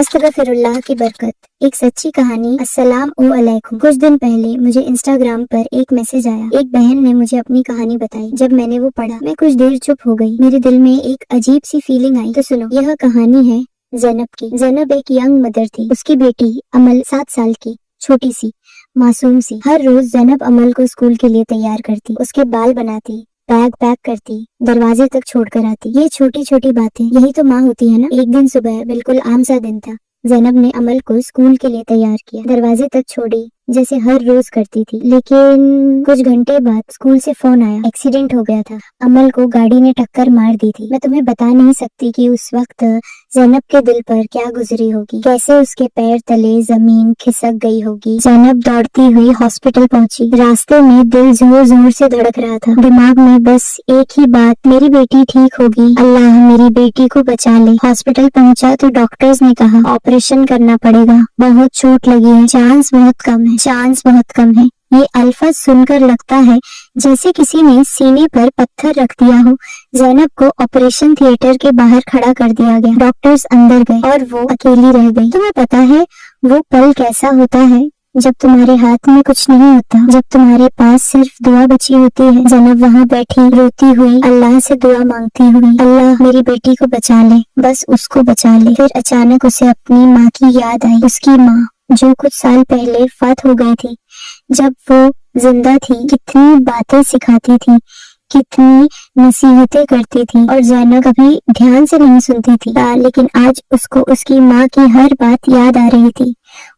अस्तगफिरुल्लाह की बरकत। एक सच्ची कहानी। अस्सलाम अलैकुम। कुछ दिन पहले मुझे इंस्टाग्राम पर एक मैसेज आया। एक बहन ने मुझे अपनी कहानी बताई। जब मैंने वो पढ़ा मैं कुछ देर चुप हो गई। मेरे दिल में एक अजीब सी फीलिंग आई। तो सुनो, यह कहानी है ज़ैनब की। ज़ैनब एक यंग मदर थी। उसकी बेटी अमल 7 साल की, छोटी सी, मासूम सी। हर रोज ज़ैनब अमल को स्कूल के लिए तैयार करती, उसके बाल बनाती, बैग पैक करती, दरवाजे तक छोड़कर आती। ये छोटी छोटी बातें, यही तो माँ होती है ना। एक दिन सुबह, बिल्कुल आम सा दिन था। ज़ैनब ने अमल को स्कूल के लिए तैयार किया, दरवाजे तक छोड़ी जैसे हर रोज करती थी। लेकिन कुछ घंटे बाद स्कूल से फोन आया। एक्सीडेंट हो गया था। अमल को गाड़ी ने टक्कर मार दी थी। मैं तुम्हें बता नहीं सकती कि उस वक्त ज़ैनब के दिल पर क्या गुजरी होगी, कैसे उसके पैर तले जमीन खिसक गई होगी। ज़ैनब दौड़ती हुई हॉस्पिटल पहुंची। रास्ते में दिल जोर जोर से धड़क रहा था। दिमाग में बस एक ही बात, मेरी बेटी ठीक होगी, अल्लाह मेरी बेटी को बचा ले। हॉस्पिटल पहुंचा तो डॉक्टर्स ने कहा ऑपरेशन करना पड़ेगा, बहुत चोट लगी है, चांस बहुत कम है, चांस बहुत कम है। ये अल्फाज सुनकर लगता है जैसे किसी ने सीने पर पत्थर रख दिया हो। ज़ैनब को ऑपरेशन थिएटर के बाहर खड़ा कर दिया गया। डॉक्टर्स अंदर गए और वो अकेली रह गई। तुम्हें पता है वो पल कैसा होता है जब तुम्हारे हाथ में कुछ नहीं होता, जब तुम्हारे पास सिर्फ दुआ बची होती है। ज़ैनब वहाँ बैठी रोती हुई अल्लाह से दुआ मांगती हुई, अल्लाह मेरी बेटी को बचा ले, बस उसको बचा ले। फिर अचानक उसे अपनी माँ की याद आई। उसकी माँ जो कुछ साल पहले फौत हो गई थी। जब वो जिंदा थी कितनी बातें सिखाती थी, कितनी नसीहतें करती थी और ज़ैनब कभी ध्यान से नहीं सुनती थी। लेकिन आज उसको उसकी माँ की हर बात याद आ रही थी।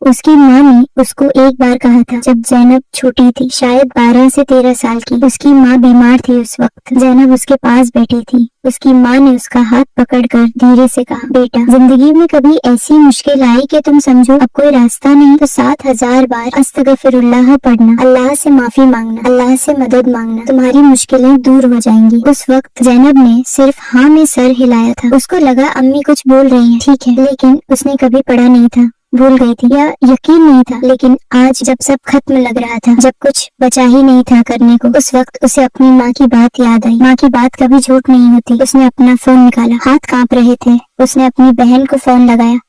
उसकी माँ ने उसको एक बार कहा था जब ज़ैनब छोटी थी, शायद 12 से 13 साल की। उसकी माँ बीमार थी उस वक्त। ज़ैनब उसके पास बैठी थी। उसकी माँ ने उसका हाथ पकड़कर धीरे से कहा, बेटा जिंदगी में कभी ऐसी मुश्किल आई कि तुम समझो अब कोई रास्ता नहीं तो 7000 बार अस्तगफिरुल्लाह पढ़ना, अल्लाह से माफी मांगना, अल्लाह से मदद मांगना, तुम्हारी मुश्किलें दूर हो जाएंगी। उस वक्त ज़ैनब ने सिर्फ हाँ में सर हिलाया था। उसको लगा अम्मी कुछ बोल रही हैं, ठीक है, लेकिन उसने कभी पढ़ा नहीं था, भूल गई थी या यकीन नहीं था। लेकिन आज जब सब खत्म लग रहा था, जब कुछ बचा ही नहीं था करने को, उस वक्त उसे अपनी माँ की बात याद आई। माँ की बात कभी झूठ नहीं होती। उसने अपना फोन निकाला, हाथ कांप रहे थे। उसने अपनी बहन को फोन लगाया।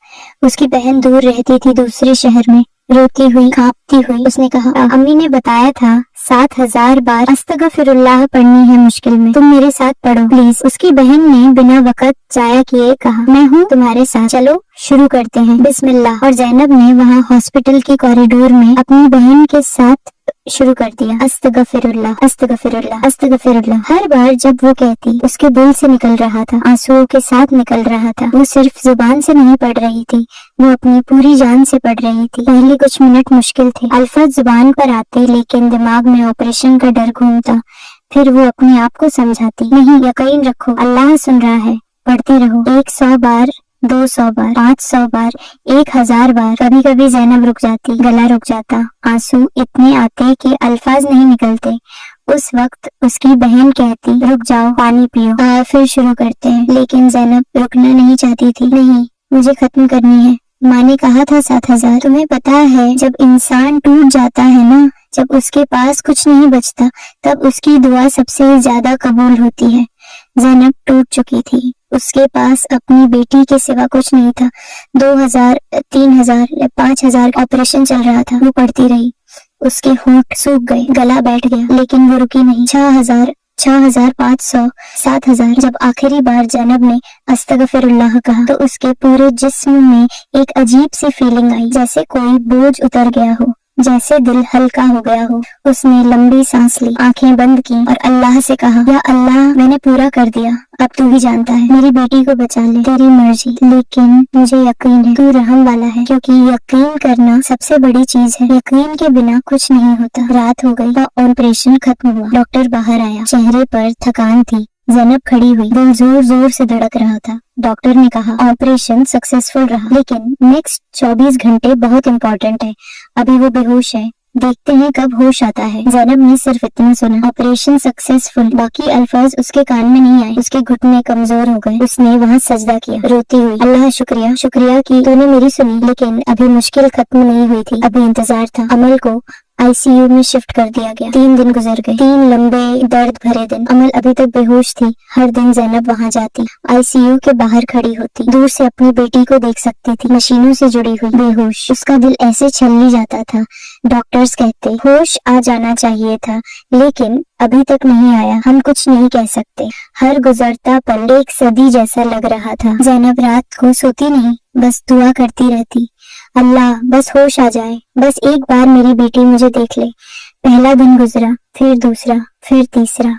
उसकी बहन दूर रहती थी, दूसरे शहर में। रोती हुई, कांपती हुई उसने कहा, अम्मी ने बताया था 7000 बार अस्तगफिरुल्लाह पढ़नी है मुश्किल में, तुम मेरे साथ पढ़ो प्लीज। उसकी बहन ने बिना वक्त जाया किए कहा, मैं हूँ तुम्हारे साथ, चलो शुरू करते हैं, बिस्मिल्लाह। और ज़ैनब ने वहाँ हॉस्पिटल के कॉरिडोर में अपनी बहन के साथ शुरू कर दिया, अस्तगफिरुल्लाह अस्तगफिरुल्लाह अस्तगफिरुल्लाह। हर बार जब वो कहती उसके दिल से निकल रहा था, आंसुओं के साथ निकल रहा था। वो सिर्फ जुबान से नहीं पढ़ रही थी, वो अपनी पूरी जान से पढ़ रही थी। पहले कुछ मिनट मुश्किल थे, अल्फाज जुबान पर आते लेकिन दिमाग में ऑपरेशन का डर घूमता। फिर वो अपने आप को समझाती, नहीं, यकीन रखो, अल्लाह सुन रहा है, पढ़ते रहो। 100 बार, 200 बार, 500 बार, 1000 बार। कभी कभी ज़ैनब रुक जाती, गला रुक जाता, आंसू इतने आते कि अल्फाज नहीं निकलते। उस वक्त उसकी बहन कहती, रुक जाओ, पानी पियो, फिर शुरू करते हैं। लेकिन ज़ैनब रुकना नहीं चाहती थी। नहीं, मुझे खत्म करनी है। माँ ने कहा था 7000। तुम्हें पता है जब इंसान टूट जाता है ना, जब उसके पास कुछ नहीं बचता, तब उसकी दुआ सबसे ज्यादा कबूल होती है। ज़ैनब टूट चुकी थी। उसके पास अपनी बेटी के सिवा कुछ नहीं था। 2000, 3000, 5000 ऑपरेशन चल रहा था। वो पढ़ती रही, उसके होंठ सूख गए, गला बैठ गया, लेकिन वो रुकी नहीं। 6000, 6500, 7000। जब आखिरी बार ज़ैनब ने अस्तगफिरुल्लाह कहा तो उसके पूरे जिस्म में एक अजीब सी फीलिंग आई, जैसे कोई बोझ उतर गया हो, जैसे दिल हल्का हो गया हो। उसने लंबी सांस ली, आंखें बंद की और अल्लाह से कहा, या अल्लाह मैंने पूरा कर दिया, अब तू ही जानता है, मेरी बेटी को बचा ले, तेरी मर्जी। लेकिन मुझे यकीन है तू रहम वाला है, क्योंकि यकीन करना सबसे बड़ी चीज है। यकीन के बिना कुछ नहीं होता। रात हो गई, ऑपरेशन खत्म हुआ, डॉक्टर बाहर आया, चेहरे पर थकान थी। ज़ैनब खड़ी हुई, दिल जोर जोर से धड़क रहा था। डॉक्टर ने कहा ऑपरेशन सक्सेसफुल रहा, लेकिन नेक्स्ट 24 घंटे बहुत इम्पोर्टेंट है। अभी वो बेहोश है, देखते हैं कब होश आता है। ज़ैनब ने सिर्फ इतना सुना, ऑपरेशन सक्सेसफुल। बाकी अल्फाज उसके कान में नहीं आए। उसके घुटने कमजोर हो गए। उसने वहाँ सजदा किया, रोती हुई, अल्लाह शुक्रिया, शुक्रिया कि तूने मेरी सुनी। लेकिन अभी मुश्किल खत्म नहीं हुई थी, अभी इंतजार था। अमल को ICU में शिफ्ट कर दिया गया। 3 दिन गुजर गए, 3 लंबे दर्द भरे दिन। अमल अभी तक बेहोश थी। हर दिन ज़ैनब वहाँ जाती, ICU के बाहर खड़ी होती, दूर से अपनी बेटी को देख सकती थी, मशीनों से जुड़ी हुई, बेहोश। उसका दिल ऐसे छलनी जाता था। डॉक्टर्स कहते होश आ जाना चाहिए था, लेकिन अभी तक नहीं आया। हम कुछ नहीं कह सकते। हर गुजरता पल एक सदी जैसा लग रहा था। ज़ैनब रात को सोती नहीं, बस दुआ करती रहती, अल्लाह बस होश आ जाए, बस एक बार मेरी बेटी मुझे देख ले। पहला दिन गुजरा, फिर दूसरा, फिर तीसरा।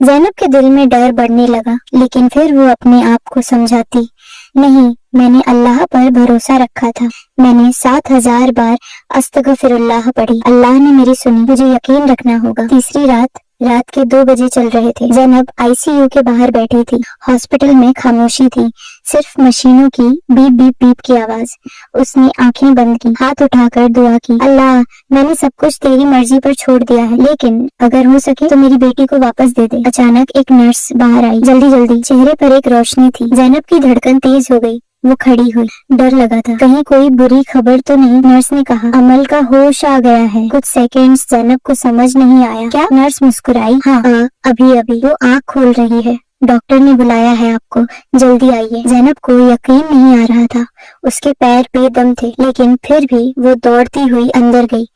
ज़ैनब के दिल में डर बढ़ने लगा, लेकिन फिर वो अपने आप को समझाती, नहीं, मैंने अल्लाह पर भरोसा रखा था। मैंने 7000 बार अस्तगफिरुल्लाह पढ़ी, अल्लाह ने मेरी सुनी, मुझे यकीन रखना होगा। तीसरी रात के 2 बजे चल रहे थे। ज़ैनब ICU के बाहर बैठी थी। हॉस्पिटल में खामोशी थी, सिर्फ मशीनों की बीप बीप बीप की आवाज। उसने आंखें बंद की, हाथ उठाकर दुआ की, अल्लाह मैंने सब कुछ तेरी मर्जी पर छोड़ दिया है, लेकिन अगर हो सके तो मेरी बेटी को वापस दे दे। अचानक एक नर्स बाहर आई, जल्दी जल्दी। चेहरे पर एक रोशनी थी। ज़ैनब की धड़कन तेज हो गई। वो खड़ी हुई, डर लगा था, कहीं कोई बुरी खबर तो नहीं। नर्स ने कहा, अमल का होश आ गया है। कुछ सेकंड्स ज़ैनब को समझ नहीं आया। क्या? नर्स मुस्कुराई, हाँ अभी अभी वो आँख खोल रही है, डॉक्टर ने बुलाया है आपको, जल्दी आइए। ज़ैनब को यकीन नहीं आ रहा था। उसके पैर बेदम थे, लेकिन फिर भी वो दौड़ती हुई अंदर गई।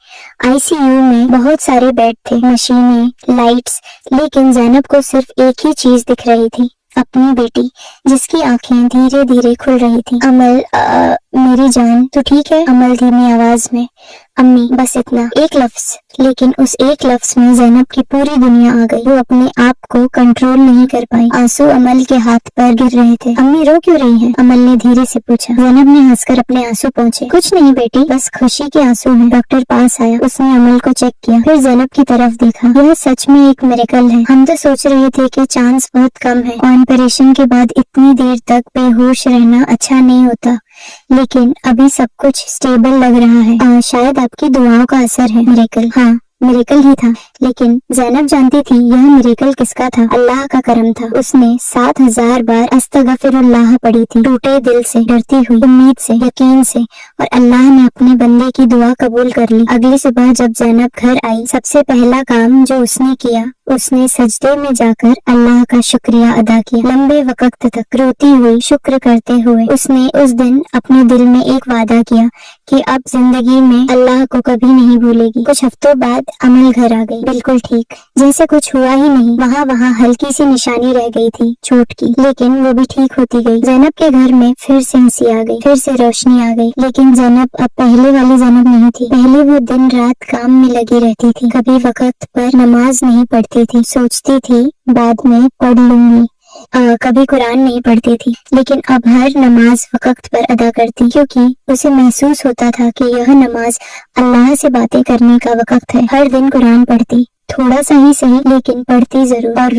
ICU में बहुत सारे बेड थे, मशीनें, लाइट्स, लेकिन ज़ैनब को सिर्फ एक ही चीज दिख रही थी, अपनी बेटी, जिसकी आंखें धीरे धीरे खुल रही थी। अमल, मेरी जान, तू ठीक है? अमल धीमी आवाज में, अम्मी, बस इतना, एक लफ्ज। लेकिन उस एक लफ्ज में ज़ैनब की पूरी दुनिया आ गई। वो अपने आप को कंट्रोल नहीं कर पाई। आंसू अमल के हाथ पर गिर रहे थे। अम्मी रो क्यों रही हैं? अमल ने धीरे से पूछा। ज़ैनब ने हंसकर अपने आंसू पोंछे। कुछ नहीं बेटी, बस खुशी के आंसू हैं। डॉक्टर पास आया, उसने अमल को चेक किया, फिर ज़ैनब की तरफ देखा। यह सच में एक मिरेकल है। हम तो सोच रहे थे कि चांस बहुत कम है। ऑपरेशन के बाद इतनी देर तक बेहोश रहना अच्छा नहीं होता, लेकिन अभी सब कुछ स्टेबल लग रहा है। शायद आपकी दुआओं का असर है। मिरेकल? हाँ, मिरेकल ही था, लेकिन ज़ैनब जानती थी यह मिरेकल किसका था। अल्लाह का करम था। उसने 7000 बार अस्तगफिरुल्लाह पढ़ी थी, टूटे दिल से, डरती हुई, उम्मीद से, यकीन से, और अल्लाह ने अपने बंदे की दुआ कबूल कर ली। अगली सुबह जब ज़ैनब घर आई, सबसे पहला काम जो उसने किया, उसने सजदे में जाकर अल्लाह का शुक्रिया अदा किया। लंबे वक्त तक रोती हुई, शुक्र करते हुए उसने उस दिन अपने दिल में एक वादा किया कि अब जिंदगी में अल्लाह को कभी नहीं भूलेगी। कुछ हफ्तों बाद अमल घर आ गई, बिल्कुल ठीक, जैसे कुछ हुआ ही नहीं। वहाँ हल्की सी निशानी रह गई थी चोट की, लेकिन वो भी ठीक होती गई। ज़ैनब के घर में फिर से हंसी आ गई, फिर से रोशनी आ गई। लेकिन ज़ैनब अब पहले वाली ज़ैनब नहीं थी। पहले वो दिन रात काम में लगी रहती थी, कभी वक्त पर नमाज नहीं पढ़ती थी, सोचती थी बाद में पढ़ लूंगी, कभी कुरान नहीं पढ़ती थी, लेकिन अब हर नमाज वक्त पर अदा करती, क्योंकि उसे महसूस होता था कि यह नमाज अल्लाह से बातें करने का वक्त है। हर दिन कुरान पढ़ती, थोड़ा सा ही सही, लेकिन पढ़ती जरूर, और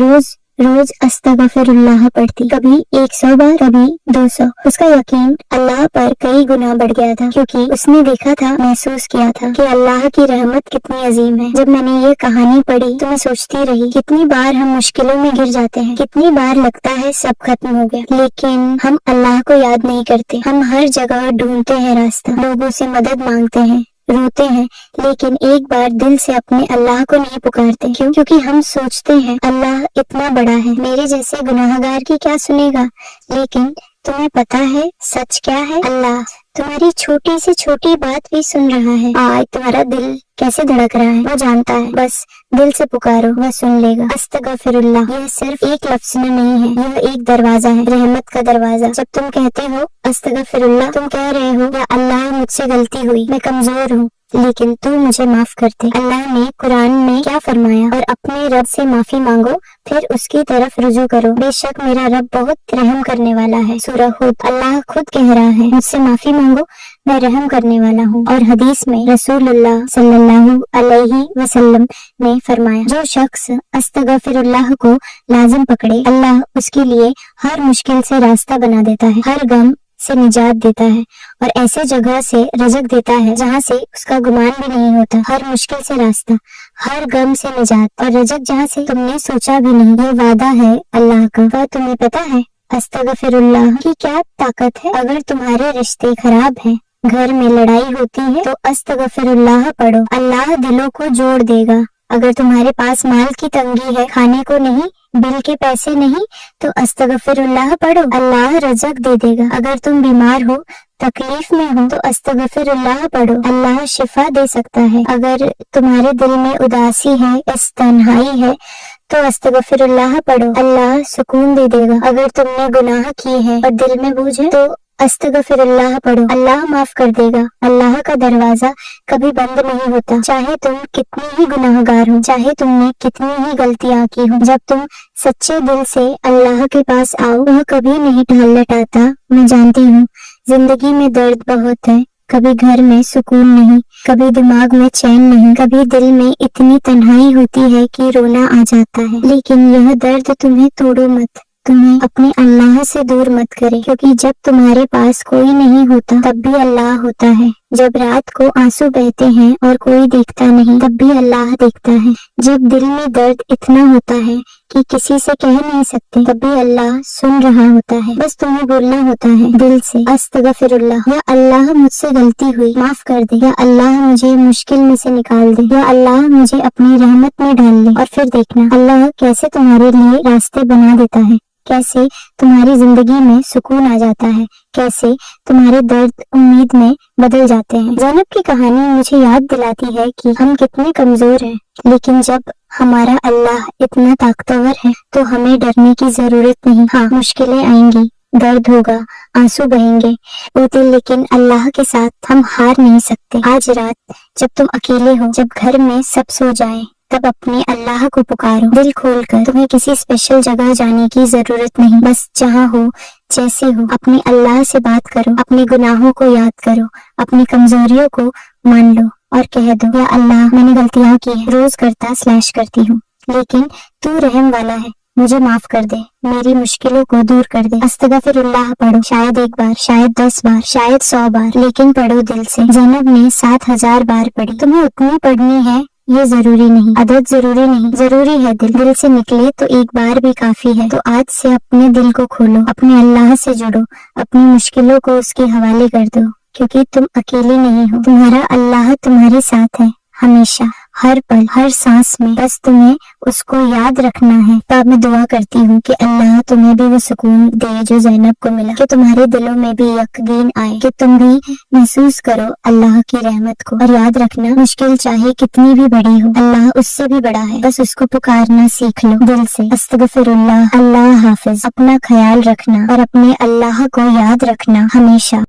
रोज अस्तगफिरुल्लाह पढ़ती, कभी 100 बार, कभी 200। उसका यकीन अल्लाह पर कई गुना बढ़ गया था, क्योंकि उसने देखा था, महसूस किया था कि अल्लाह की रहमत कितनी अजीम है। जब मैंने ये कहानी पढ़ी तो मैं सोचती रही, कितनी बार हम मुश्किलों में गिर जाते हैं, कितनी बार लगता है सब खत्म हो गया, लेकिन हम अल्लाह को याद नहीं करते। हम हर जगह ढूंढते हैं रास्ता, लोगों से मदद मांगते हैं, रोते हैं, लेकिन एक बार दिल से अपने अल्लाह को नहीं पुकारते। क्यों? क्योंकि हम सोचते हैं अल्लाह इतना बड़ा है, मेरे जैसे गुनाहगार की क्या सुनेगा। लेकिन तुम्हें पता है सच क्या है? अल्लाह तुम्हारी छोटी से छोटी बात भी सुन रहा है। आज तुम्हारा दिल कैसे धड़क रहा है वो जानता है, बस दिल से पुकारो, वह सुन लेगा। अस्तगफिरुल्लाह यह सिर्फ एक लफ्ज में नहीं है, यह एक दरवाजा है, रहमत का दरवाजा। जब तुम कहते हो अस्तगफिरुल्लाह, तुम कह रहे हो या अल्लाह मुझसे गलती हुई, मैं कमजोर हूँ, लेकिन तू मुझे माफ कर दे। अल्लाह ने कुरान में क्या फरमाया? और अपने रब से माफी मांगो, फिर उसकी तरफ रुजू करो, बेशक मेरा रब बहुत रहम करने वाला है। सूरह हुद। अल्लाह खुद कह रहा है, मुझसे माफी मांगो, मैं रहम करने वाला हूँ। और हदीस में रसूलुल्लाह सल्लल्लाहु अलैहि वसल्लम ने फरमाया, जो शख्स अस्तगफिरुल्लाह को लाजिम पकड़े, अल्लाह उसके लिए हर मुश्किल से रास्ता बना देता है, हर गम से निजात देता है, और ऐसे जगह से रज़क देता है जहाँ से उसका गुमान भी नहीं होता। हर मुश्किल से रास्ता, हर गम से निजात, और रज़क जहाँ से तुमने सोचा भी नहीं। ये वादा है अल्लाह का। क्या तुम्हें पता है अस्तगफिरुल्लाह की क्या ताकत है? अगर तुम्हारे रिश्ते खराब हैं, घर में लड़ाई होती है तो अस्तगफिरुल्लाह पढ़ो, अल्लाह दिलों को जोड़ देगा। अगर तुम्हारे पास माल की तंगी है, खाने को नहीं, बिल के पैसे नहीं, तो अस्तगफिरुल्लाह पढ़ो, अल्लाह रज़क दे देगा। अगर तुम बीमार हो, तकलीफ में हो, तो अस्तगफिरुल्लाह पढ़ो, अल्लाह शिफा दे सकता है। अगर तुम्हारे दिल में उदासी है, इस तन्हाई है, तो अस्तगफिरुल्लाह पढ़ो, अल्लाह सुकून दे देगा। अगर तुमने गुनाह किए हैं और दिल में बोझ है, तो अस्तगफिरुल्लाह पढ़ो, अल्लाह माफ कर देगा। अल्लाह का दरवाजा कभी बंद नहीं होता, चाहे तुम कितनी ही गुनाहगार हो, चाहे तुमने कितनी ही गलतियां की हो। जब तुम सच्चे दिल से अल्लाह के पास आओ, वह कभी नहीं ढाल लटाता। मैं जानती हूँ जिंदगी में दर्द बहुत है, कभी घर में सुकून नहीं, कभी दिमाग में चैन नहीं, कभी दिल में इतनी तन्हाई होती है कि रोना आ जाता है। लेकिन यह दर्द तुम्हें तोड़ो मत, तुम्हें अपने अल्लाह से दूर मत करे, क्योंकि जब तुम्हारे पास कोई नहीं होता तब भी अल्लाह होता है। जब रात को आंसू बहते हैं और कोई देखता नहीं, तब भी अल्लाह देखता है। जब दिल में दर्द इतना होता है कि किसी से कह नहीं सकते, तब भी अल्लाह सुन रहा होता है। बस तुम्हें बोलना होता है दिल से अस्तगफिरुल्लाह, या अल्लाह मुझसे गलती हुई माफ कर दे, या अल्लाह मुझे मुश्किल में से निकाल दे, या अल्लाह मुझे अपनी रहमत में डाल ले। और फिर देखना अल्लाह कैसे तुम्हारे लिए रास्ते बना देता है, कैसे तुम्हारी जिंदगी में सुकून आ जाता है, कैसे तुम्हारे दर्द उम्मीद में बदल जाते हैं। ज़ैनब की कहानी मुझे याद दिलाती है कि हम कितने कमजोर हैं, लेकिन जब हमारा अल्लाह इतना ताकतवर है तो हमें डरने की जरूरत नहीं। हाँ, मुश्किलें आएंगी, दर्द होगा, आंसू बहेंगे, लेकिन अल्लाह के साथ हम हार नहीं सकते। आज रात जब तुम अकेले हो, जब घर में सब सो जाए, तब अपने अल्लाह को पुकारो दिल खोलकर। तुम्हें किसी स्पेशल जगह जाने की जरूरत नहीं, बस जहाँ हो, जैसे हो, अपने अल्लाह से बात करो, अपने गुनाहों को याद करो, अपनी कमजोरियों को मान लो और कह दो, या अल्लाह मैंने गलतियां की है, रोज करती हूँ, लेकिन तू रहम वाला है, मुझे माफ कर दे, मेरी मुश्किलों को दूर कर दे। अस्तगफिरुल्लाह पढ़ो, शायद 1 बार, शायद 10 बार, शायद 100 बार, लेकिन पढ़ो दिल से। ज़ैनब ने 7000 बार पढ़ी। तुम्हें उतनी पढ़नी है ये जरूरी नहीं, आदत जरूरी नहीं, जरूरी है दिल से निकले तो 1 बार भी काफी है। तो आज से अपने दिल को खोलो, अपने अल्लाह से जुड़ो, अपनी मुश्किलों को उसके हवाले कर दो, क्योंकि तुम अकेले नहीं हो, तुम्हारा अल्लाह तुम्हारे साथ है हमेशा, हर पल, हर सांस में। बस तुम्हें उसको याद रखना है। तो मैं दुआ करती हूँ कि अल्लाह तुम्हें भी वो सुकून दे जो ज़ैनब को मिला, कि तुम्हारे दिलों में भी यकीन आए, कि तुम भी महसूस करो अल्लाह की रहमत को। और याद रखना, मुश्किल चाहे कितनी भी बड़ी हो, अल्लाह उससे भी बड़ा है, बस उसको पुकारना सीख लो दिल से। अस्तगफिरुल्लाह। अल्लाह हाफिज। अपना ख्याल रखना और अपने अल्लाह को याद रखना हमेशा।